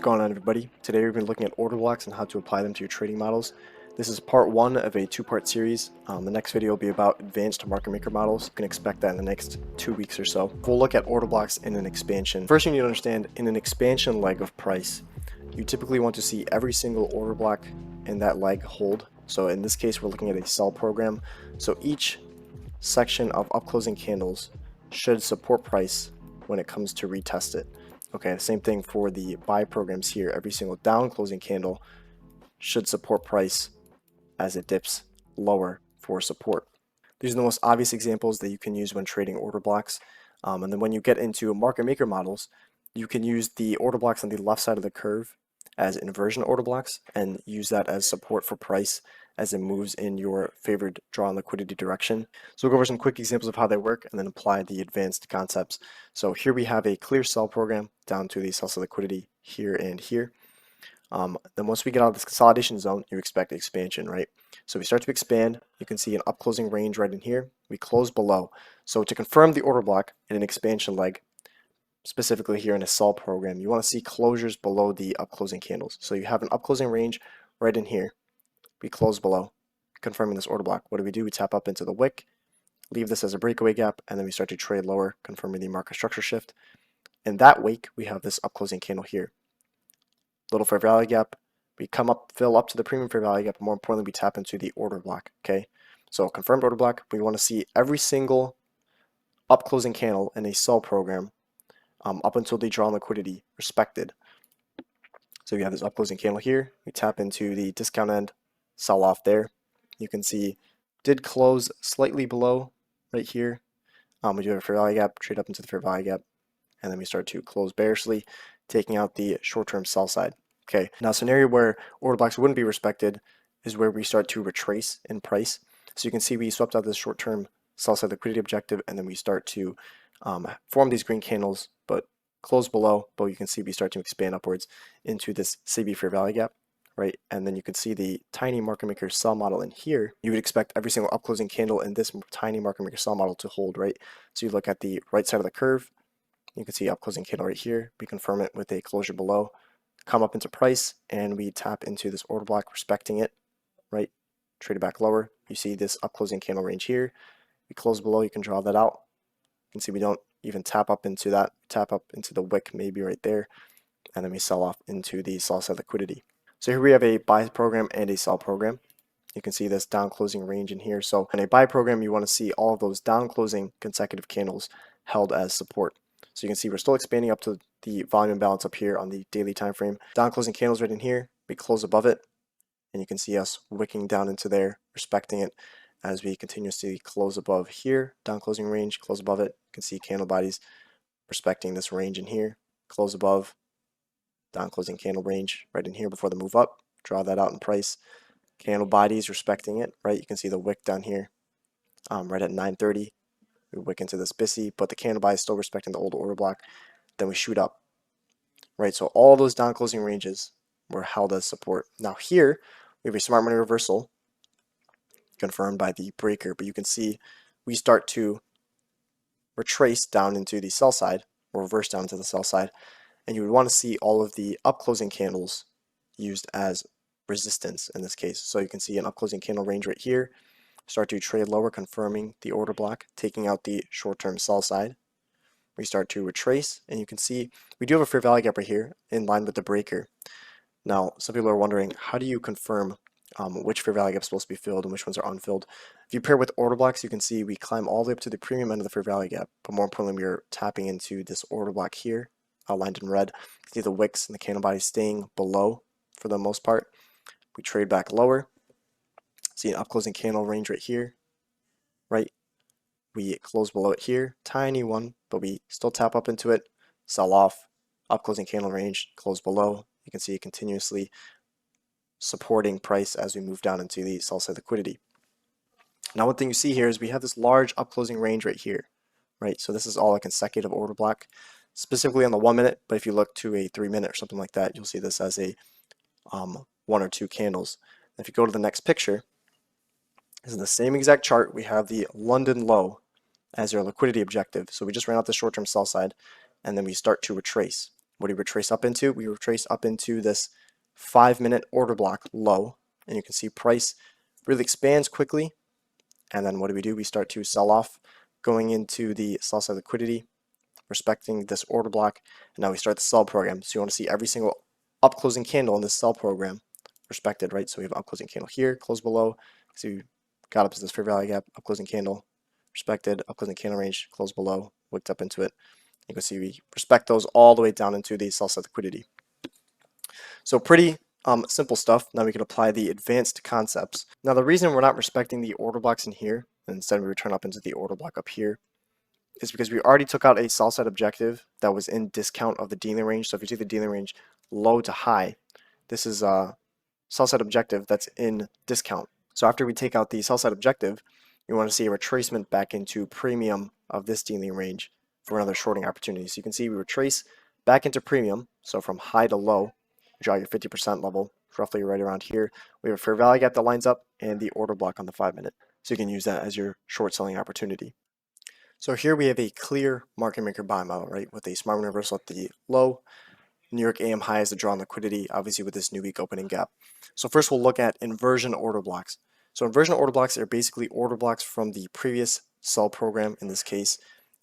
going on, everybody? Today we've been looking at order blocks and how to apply them to your trading models. This is part one of a two-part series. The next video will be about advanced market maker models. You can expect that in the next 2 weeks or so. We'll look at order blocks in an expansion. First, you need to understand, in an expansion leg of price, you typically want to see every single order block in that leg hold. So in this case, we're looking at a sell program. So each section of up-closing candles should support price when it comes to retest it. Okay, the same thing for the buy programs here. Every single down closing candle should support price as it dips lower for support. These are the most obvious examples that you can use when trading order blocks. And then when you get into market maker models, you can use the order blocks on the left side of the curve as inversion order blocks and use that as support for price as it moves in your favored draw and liquidity direction. So we'll go over some quick examples of how they work and then apply the advanced concepts. So here we have a clear sell program down to the sell side liquidity here and here. Then once we get out of this consolidation zone, you expect expansion, right? So we start to expand. You can see an up closing range right in here. We close below. So to confirm the order block in an expansion leg, specifically here in a sell program, you want to see closures below the up closing candles. So you have an up closing range right in here. We close below, confirming this order block. What do? We tap up into the wick, leave this as a breakaway gap, and then we start to trade lower, confirming the market structure shift. In that wake, we have this up closing candle here. Little fair value gap. We come up, fill up to the premium fair value gap, but more importantly, we tap into the order block. Okay, so confirmed order block. We want to see every single up closing candle in a sell program up until the draw on liquidity respected. So we have this up closing candle here. We tap into the discount end, sell off there. You can see did close slightly below right here. We do have a fair value gap, trade up into the fair value gap, and then we start to close bearishly, taking out the short-term sell side. Okay, now a scenario where order blocks wouldn't be respected is where we start to retrace in price. So you can see we swept out this short-term sell side liquidity objective, and then we start to form these green candles, but close below. But you can see we start to expand upwards into this sibi fair value gap, right? And then you can see the tiny market maker sell model in here. You would expect every single up closing candle in this tiny market maker sell model to hold, right? So you look at the right side of the curve. You can see up closing candle right here. We confirm it with a closure below, come up into price, and we tap into this order block, respecting it, right? Trade it back lower. You see this up closing candle range here. We close below. You can draw that out. You can see we don't even tap up into that. Tap up into the wick maybe right there, and then we sell off into the sell side liquidity. So here we have a buy program and a sell program. You can see this down closing range in here. So in a buy program, you want to see all of those down closing consecutive candles held as support. So you can see we're still expanding up to the volume imbalance up here on the daily time frame. Down closing candles right in here. We close above it, and you can see us wicking down into there, respecting it as we continuously close above here. Down closing range, close above it. You can see candle bodies respecting this range in here. Close above, down closing candle range right in here before the move up. Draw that out in price. Candle bodies respecting it, right? You can see the wick down here right at 9:30. We wick into this bisi, but the candle buy is still respecting the old order block. Then we shoot up, right? So all those down closing ranges were held as support. Now here, we have a smart money reversal confirmed by the breaker, but you can see we start to retrace down into the sell side, or reverse down to the sell side, and you would want to see all of the up closing candles used as resistance in this case. So you can see an up closing candle range right here. Start to trade lower, confirming the order block, taking out the short-term sell side. We start to retrace, and you can see we do have a fair value gap right here in line with the breaker. Now, some people are wondering, how do you confirm which fair value gap is supposed to be filled and which ones are unfilled? If you pair with order blocks, you can see we climb all the way up to the premium end of the fair value gap, but more importantly, we're tapping into this order block here, outlined in red. You can see the wicks and the candle body staying below for the most part. We trade back lower. See an up closing candle range right here, right? We close below it here, tiny one, but we still tap up into it, sell off, up closing candle range, close below. You can see it continuously supporting price as we move down into the sell side liquidity. Now one thing you see here is we have this large up closing range right here, right? So this is all a consecutive order block, specifically on the 1 minute, but if you look to a 3 minute or something like that, you'll see this as a 1 or 2 candles. If you go to the next picture, this is the same exact chart. We have the London low as our liquidity objective. So we just ran out the short-term sell side, and then we start to retrace. What do we retrace up into? We retrace up into this 5-minute order block low, and you can see price really expands quickly. And then what do? We start to sell off, going into the sell side liquidity, respecting this order block, and now we start the sell program. So you want to see every single up closing candle in this sell program respected, right? So we have up closing candle here, close below. So we got up to this fair value gap, up closing candle, respected, up closing candle range, close below, wicked up into it. You can see we respect those all the way down into the sell side liquidity. So pretty simple stuff. Now we can apply the advanced concepts. Now the reason we're not respecting the order blocks in here, and instead we return up into the order block up here, is because we already took out a sell side objective that was in discount of the dealing range. So if you take the dealing range low to high, this is a sell side objective that's in discount. So after we take out the sell side objective, you want to see a retracement back into premium of this dealing range for another shorting opportunity. So you can see we retrace back into premium. So from high to low, draw your 50% level, roughly right around here. We have a fair value gap that lines up and the order block on the 5-minute. So you can use that as your short selling opportunity. So here we have a clear market maker buy model, right, with a smart reversal at the low, New York AM high is the draw on liquidity, obviously with this new week opening gap. So first we'll look at inversion order blocks. So inversion order blocks are basically order blocks from the previous sell program, in this case,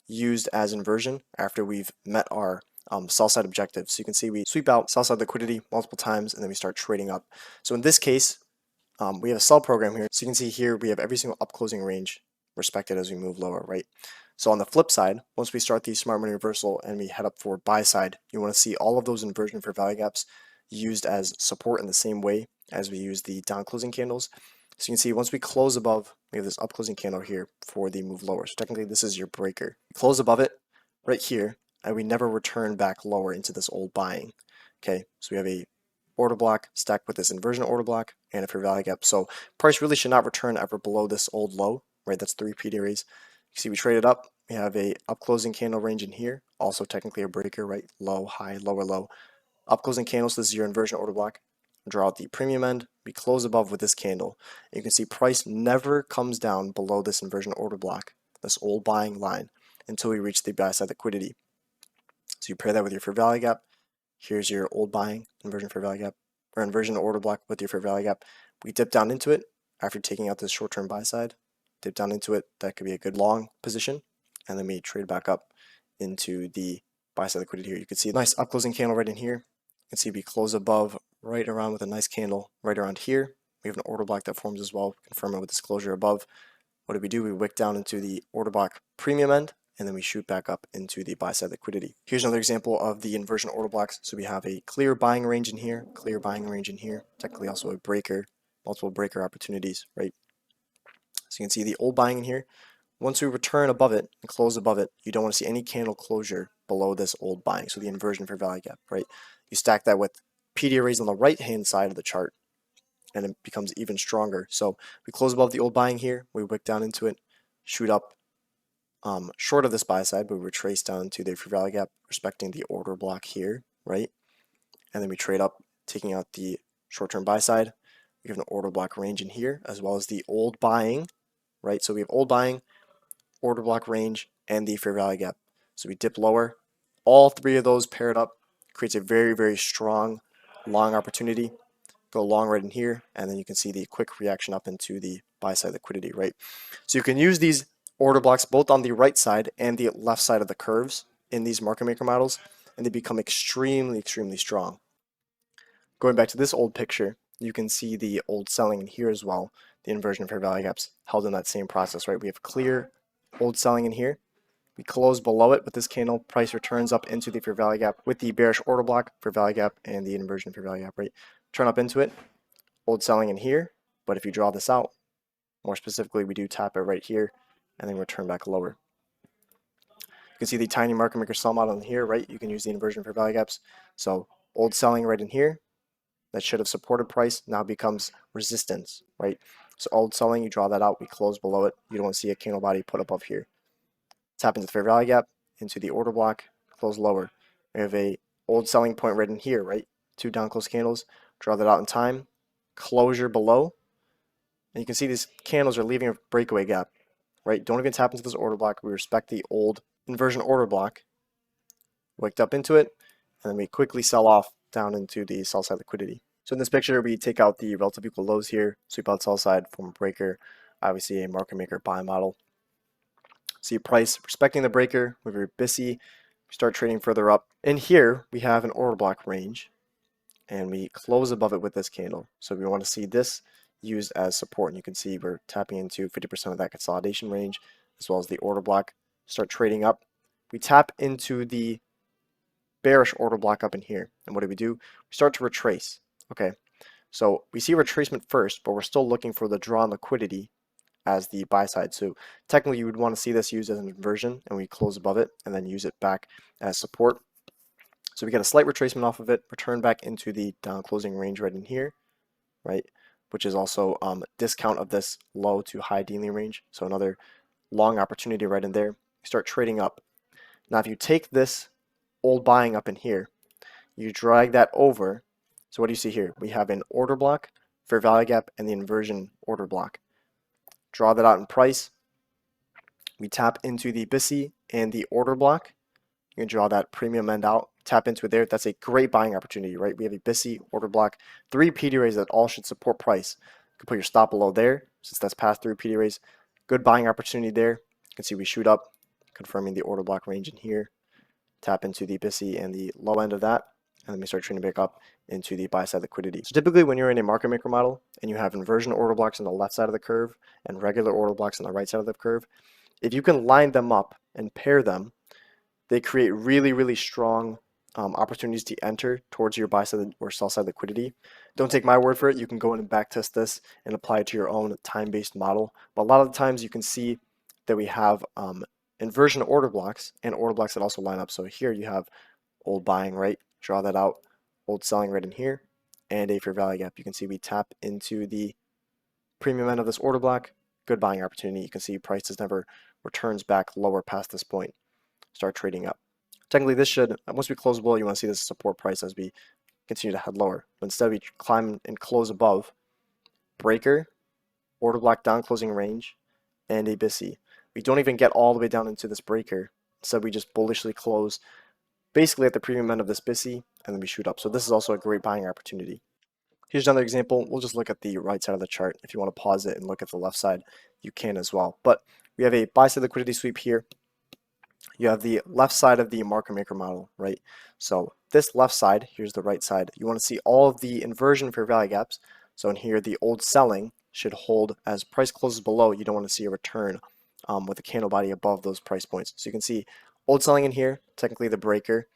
used as inversion after we've met our sell side objectives. So you can see we sweep out sell side liquidity multiple times and then we start trading up. So in this case, we have a sell program here. So you can see here we have every single up closing range respected as we move lower, right? So on the flip side, once we start the smart money reversal and we head up for buy side, you want to see all of those inversion for value gaps used as support in the same way as we use the down closing candles. So you can see once we close above, we have this up closing candle here for the move lower. So technically this is your breaker. We close above it right here, and we never return back lower into this old buying. Okay, so we have a order block stacked with this inversion order block and a fair value gap. So price really should not return ever below this old low, right? That's 3 PD arrays. You see we traded up. We have a up closing candle range in here, also technically a breaker, right? Low, high, lower, low. Up closing candles, this is your inversion order block. Draw out the premium end. We close above with this candle. And you can see price never comes down below this inversion order block, this old buying line, until we reach the buy side liquidity. So you pair that with your fair value gap. Here's your old buying inversion fair value gap, or inversion order block with your fair value gap. We dip down into it after taking out this short-term buy side. Dip down into it. That could be a good long position, and then we trade back up into the buy side liquidity here. You can see a nice up closing candle right in here. You can see we close above right around with a nice candle right around here. We have an order block that forms as well. Confirm it with this closure above. What do? We wick down into the order block premium end, and then we shoot back up into the buy side liquidity. Here's another example of the inversion order blocks. So we have a clear buying range in here, clear buying range in here, technically also a breaker, multiple breaker opportunities, right? So you can see the old buying in here. Once we return above it and close above it, you don't want to see any candle closure below this old buying, so the inversion for value gap, right? You stack that with PD arrays on the right-hand side of the chart, and it becomes even stronger. So we close above the old buying here, we wick down into it, shoot up short of this buy side, but we retrace down to the fair value gap, respecting the order block here, right? And then we trade up, taking out the short-term buy side. We have an order block range in here, as well as the old buying, right? So we have old buying, order block range, and the fair value gap. So we dip lower. All three of those paired up creates a very, very strong long opportunity. Go long right in here, and then you can see the quick reaction up into the buy side liquidity, right? So you can use these order blocks both on the right side and the left side of the curves in these market maker models, and they become extremely, extremely strong. Going back to this old picture, you can see the old selling in here as well. The inversion of fair value gaps held in that same process, right? We have clear old selling in here. We close below it with this candle. Price returns up into the fair value gap with the bearish order block, fair value gap, and the inversion fair value gap, right? Turn up into it. Old selling in here, but if you draw this out, more specifically, we do tap it right here, and then return back lower. You can see the tiny market maker sell model in here, right? You can use the inversion for value gaps. So old selling right in here, that should have supported price, now becomes resistance, right? So old selling, you draw that out, we close below it. You don't want to see a candle body put above here. Tap into the fair value gap, into the order block, close lower. We have a old selling point right in here, right? 2 down close candles, draw that out in time, closure below, and you can see these candles are leaving a breakaway gap, right? Don't even tap into this order block. We respect the old inversion order block, wicked up into it, and then we quickly sell off down into the sell side liquidity. So in this picture, we take out the relative equal lows here, sweep out sell side, form a breaker, obviously a market maker buy model. See price respecting the breaker, with your bisi, start trading further up. In here, we have an order block range, and we close above it with this candle. So we want to see this used as support, and you can see we're tapping into 50% of that consolidation range, as well as the order block. Start trading up. We tap into the bearish order block up in here, and what do? We start to retrace. Okay, so we see retracement first, but we're still looking for the drawn liquidity as the buy side. So technically you would want to see this used as an inversion, and we close above it and then use it back as support. So we get a slight retracement off of it, return back into the down closing range right in here, right? Which is also discount of this low to high dealing range. So another long opportunity right in there. You start trading up. Now if you take this old buying up in here, you drag that over. So what do you see here? We have an order block, fair value gap, and the inversion order block. Draw that out in price. We tap into the bisi and the order block. You can draw that premium end out, tap into it there. That's a great buying opportunity, right? We have a bisi, order block, 3 PD rays that all should support price. You can put your stop below there, since that's past 3 PD rays. Good buying opportunity there. You can see we shoot up, confirming the order block range in here. Tap into the bisi and the low end of that, and then we start trading back up into the buy side liquidity. So typically when you're in a market maker model and you have inversion order blocks on the left side of the curve and regular order blocks on the right side of the curve, if you can line them up and pair them, they create really, really strong opportunities to enter towards your buy side or sell side liquidity. Don't take my word for it. You can go in and back test this and apply it to your own time-based model. But a lot of the times you can see that we have inversion order blocks and order blocks that also line up. So here you have old buying, right? Draw that out. Old selling right in here, and a fair value gap. You can see we tap into the premium end of this order block. Good buying opportunity. You can see prices never returns back lower past this point. Start trading up. Technically this should, once we close below, you want to see this support price as we continue to head lower. But instead we climb and close above, breaker, order block down closing range, and a bisi. We don't even get all the way down into this breaker. Instead we just bullishly close basically at the premium end of this bisi, and then we shoot up. So this is also a great buying opportunity. Here's another example. We'll just look at the right side of the chart. If you want to pause it and look at the left side, you can as well. But we have a buy side liquidity sweep here. You have the left side of the market maker model, right? So this left side, here's the right side. You want to see all of the inversion fair value gaps. So in here, the old selling should hold as price closes below. You don't want to see a return with the candle body above those price points. So you can see old selling in here, technically the breaker.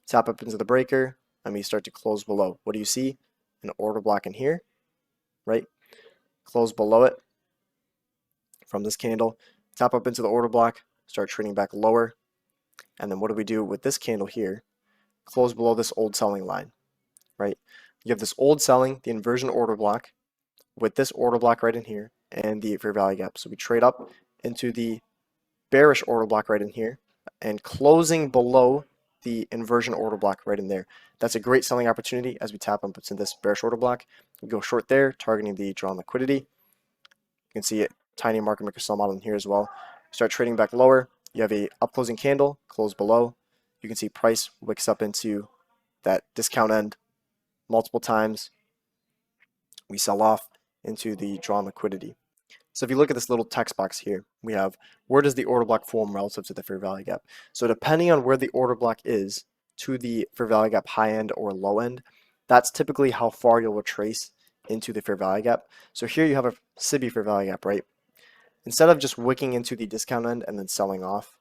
Tap up into the breaker, and we start to close below. What do you see? An order block in here, right? Close below it from this candle. Tap up into the order block, start trading back lower. And then what do we do with this candle here? Close below this old selling line, right? You have this old selling, the inversion order block, with this order block right in here, and the fair value gap. So we trade up into the bearish order block right in here, and closing below the inversion order block right in there. That's a great selling opportunity as we tap up into this bearish order block. We go short there, targeting the drawn liquidity. You can see it, tiny market maker sell model in here as well. Start trading back lower. You have a up closing candle, close below. You can see price wicks up into that discount end multiple times. We sell off into the drawn liquidity. So if you look at this little text box here, we have where does the order block form relative to the fair value gap. So depending on where the order block is to the fair value gap high end or low end, that's typically how far you'll retrace into the fair value gap. So here you have a sibi fair value gap, right? Instead of just wicking into the discount end and then selling off,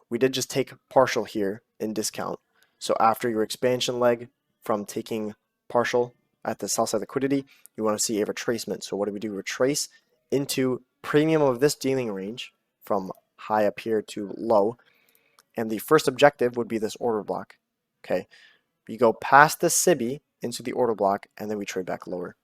we did just take partial here in discount. So after your expansion leg from taking partial at the sell side liquidity, you want to see a retracement. So what do? Retrace into premium of this dealing range from high up here to low, and the first objective would be this order block. Okay, you go past the sibi into the order block, and then we trade back lower.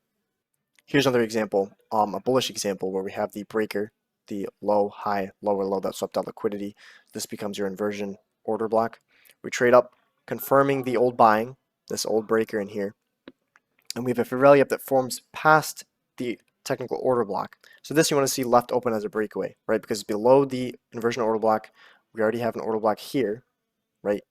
Here's another example, a bullish example where we have the breaker, the low, high, lower, low that swept out liquidity. This becomes your inversion order block. We trade up, confirming the old buying, this old breaker in here, and we have a fair value gap that forms past the technical order block. So this you want to see left open as a breakaway, right? Because below the inversion order block, we already have an order block here, right?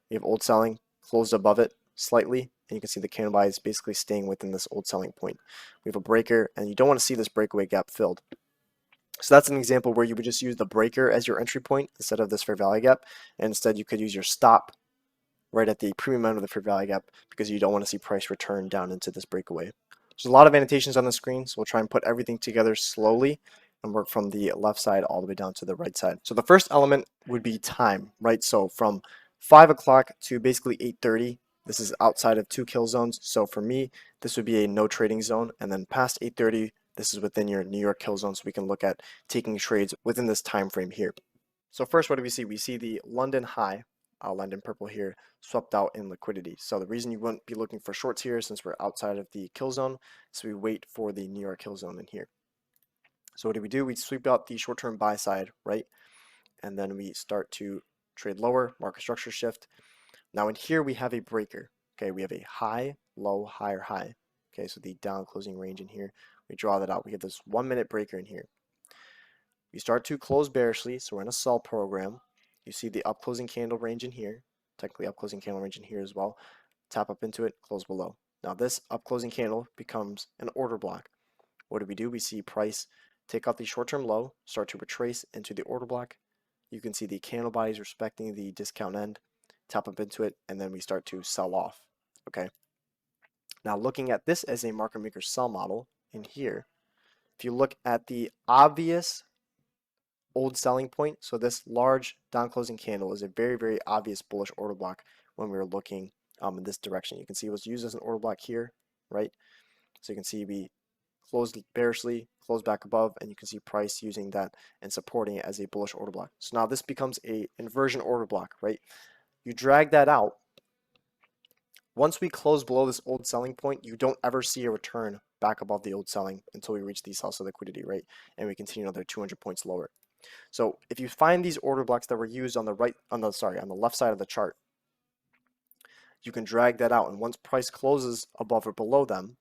We have old selling, closed above it slightly, and you can see the candle buy is basically staying within this old selling point. We have a breaker, and you don't want to see this breakaway gap filled. So that's an example where you would just use the breaker as your entry point instead of this fair value gap, and instead you could use your stop right at the premium end of the fair value gap because you don't want to see price return down into this breakaway. There's a lot of annotations on the screen, so we'll try and put everything together slowly and work from the left side all the way down to the right side. So the first element would be time, right? So from 5 o'clock to basically 8:30, this is outside of 2 kill zones. So for me, this would be a no trading zone, and then past 8:30, this is within your New York kill zone, so we can look at taking trades within this time frame here. So first, what do we see? We see the London high, outlined in purple here, swept out in liquidity. So the reason you wouldn't be looking for shorts here, since we're outside of the kill zone, so we wait for the New York kill zone in here. So what do? We sweep out the short-term buy side, right? And then we start to trade lower, market structure shift. Now in here we have a breaker. Okay, we have a high, low, higher, high. Okay, so the down closing range in here. We draw that out. We have this 1 minute breaker in here. We start to close bearishly, so we're in a sell program. You see the up closing candle range in here, technically up closing candle range in here as well. Tap up into it, close below. Now this up closing candle becomes an order block. What do? We see price take out the short-term low, start to retrace into the order block. You can see the candle bodies respecting the discount end, tap up into it, and then we start to sell off. Okay. Now looking at this as a market maker sell model in here, if you look at the obvious old selling point, so this large down closing candle is a very, very obvious bullish order block when we were looking in this direction. You can see it was used as an order block here, right? So you can see we closed bearishly, closed back above, and you can see price using that and supporting it as a bullish order block. So now this becomes a inversion order block, right? You drag that out. Once we close below this old selling point, you don't ever see a return back above the old selling until we reach the sell-side liquidity, right? And we continue another 200 points lower. So if you find these order blocks that were used on the left side of the chart, you can drag that out, and once price closes above or below them,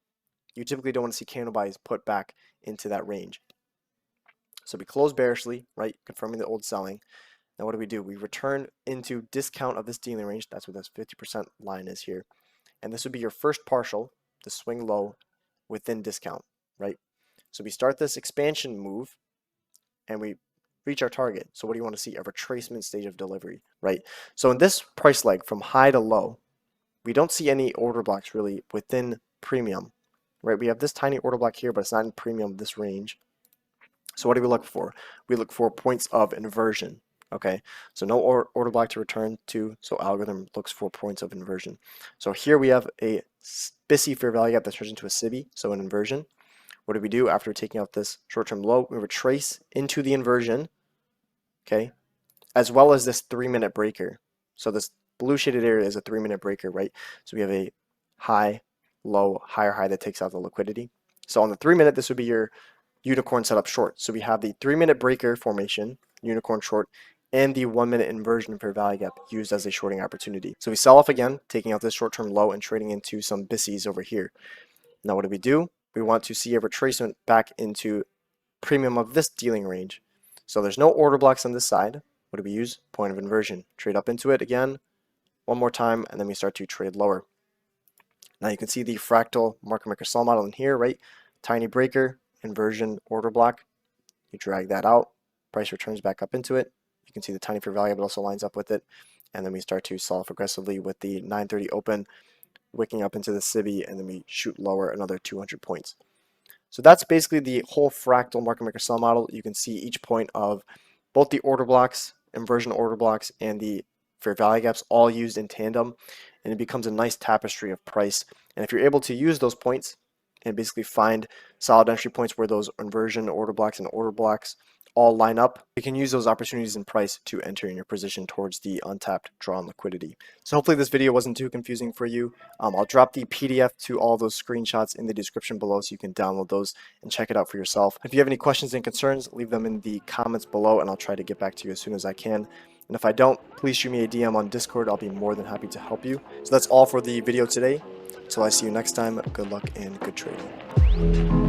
you typically don't want to see candle buys put back into that range. So we close bearishly, right, confirming the old selling. Now what do? We return into discount of this dealing range. That's what this 50% line is here. And this would be your first partial, the swing low within discount, right? So we start this expansion move and we reach our target. So what do you want to see? A retracement stage of delivery, right? So in this price leg from high to low, we don't see any order blocks really within premium, right? We have this tiny order block here, but it's not in premium, this range. So what do we look for? We look for points of inversion. Okay, so no order block to return to, so algorithm looks for points of inversion. So here we have a bisi fair value gap that turns into a sibi, so an inversion. What do? After taking out this short-term low, we retrace into the inversion, okay, as well as this 3-minute breaker. So this blue shaded area is a 3-minute breaker, right? So we have a high, low, higher high that takes out the liquidity. So on the 3-minute, this would be your unicorn setup short. So we have the 3-minute breaker formation, unicorn short, and the 1-minute inversion fair value gap used as a shorting opportunity. So we sell off again, taking out this short-term low and trading into some bisis over here. Now what do? We want to see a retracement back into premium of this dealing range. So there's no order blocks on this side. What do we use? Point of inversion. Trade up into it again, one more time, and then we start to trade lower. Now you can see the fractal market maker sell model in here, right? Tiny breaker, inversion, order block. You drag that out, price returns back up into it. You can see the tiny fair value, but also lines up with it. And then we start to sell off aggressively with the 930 open, wicking up into the sibi, and then we shoot lower another 200 points. So that's basically the whole fractal market maker sell model. You can see each point of both the order blocks, inversion order blocks, and the fair value gaps all used in tandem, and it becomes a nice tapestry of price. And if you're able to use those points and basically find solid entry points where those inversion order blocks and order blocks all line up, you can use those opportunities in price to enter in your position towards the untapped drawn liquidity. So hopefully this video wasn't too confusing for you. I'll drop the PDF to all those screenshots in the description below so you can download those and check it out for yourself. If you have any questions and concerns, leave them in the comments below and I'll try to get back to you as soon as I can. And if I don't, please shoot me a DM on Discord. I'll be more than happy to help you. So that's all for the video today. Until I see you next time, good luck and good trading.